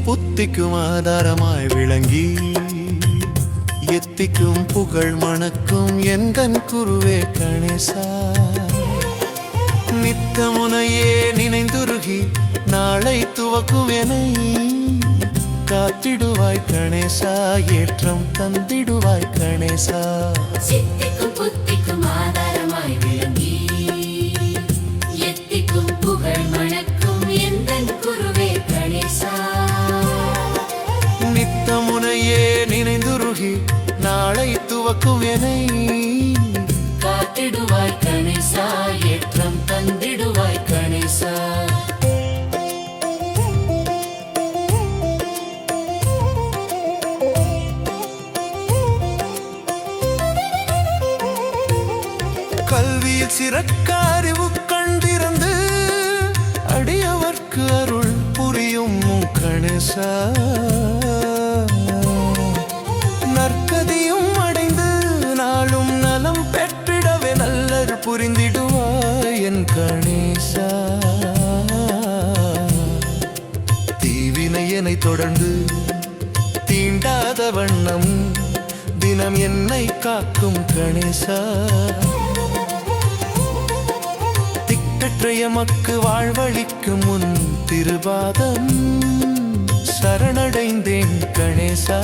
புத்திக்கும் ஆதாரமாய் விளங்கி எத்திக்கும் புகழ் மணக்கும் எந்தன் குருவே கணேசா. நித்தமுனையே நினைந்துருகி நாளை துவக்கும் என்னை காத்திடுவாய் கணேசா, ஏற்றம் தந்திடுவாய் கணேசா. சித்திக்கும் புத்திக்கும் ஆதாரமாய் விளங்கி எத்திக்கும் புகழ் மணக்கும் எந்தன் குருவே கணேசா. நித்தமுனையே நினைந்துருகி நாளை துவக்கும் என்னை காத்திடுவாய் கணேசா, ஏற்றம் தந்திடுவாய் கணேசா. கல்வியில் சிறக்க அறிவு கண்டிருந்து அடியவர்க்கு அருள் புரியும் கணேசா. நற்கதியும் அடைந்து நாளும் நலம் பெற்றிடவே நல்லர் புரிந்திடுவாய் என் கணேசா. தீவினை என்னை தொடர்ந்து தீண்டாத வண்ணம் தினம் என்னை காக்கும் கணேசா. எமக்கு வாழ்வழிக்கும் முன் திருபாதம் சரணடைந்தேன் கணேசா.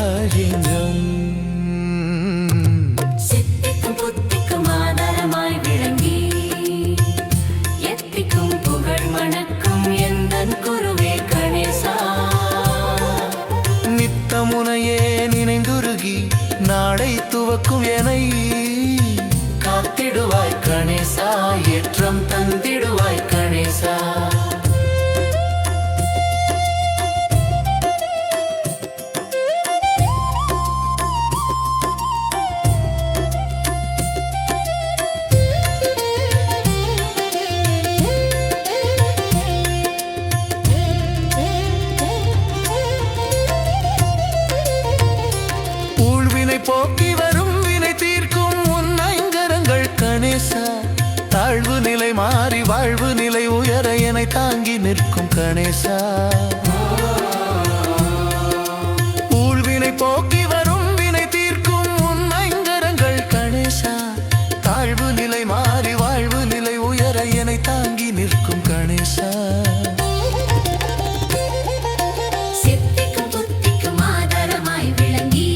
சித்திக்கும் புத்திக்கும் ஆதாரமாய் விளங்கி எத்திக்கும் புகழ் மணக்கும் எந்தன் குருவே கணேசா. நித்தமுனையே நினைந்துருகி நாளை துவக்கும் என்னை காத்திடுவாய் கணேசா, ஏற்றம் தந்திடுவாய் கணேசா. ஊழ்வினை போக்கி வரும் வினை தீர்க்கும் உன் ஐங்கரங்கள் கணேசா. தாழ்வு நிலை மாறி வாழ்வு நிலை உயர என தாங்கி நிற்கும் கணேசா. ஊழ்வினை போக்கி வரும் வினை தீர்க்கும் உன் ஐங்கரங்கள் கணேசா. தாழ்வு நிலை மாறி வாழ்வு நிலை உயர என தாங்கி நிற்கும் கணேசா. சித்திக்கும் புத்திக்கும் ஆதாரமாய் விளங்கி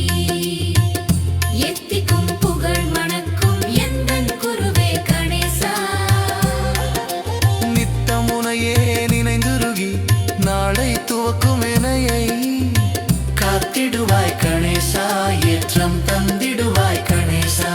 எத்திக்கும் புகழ் மணக்கும் எந்தன் குருவே கணேசா. நித்தமுனையே நினைந்துருகி நாளை துவக்கும் இணையை காத்திடுவாய் கணேசா, ஏற்றம் தந்திடுவாய் கணேசா.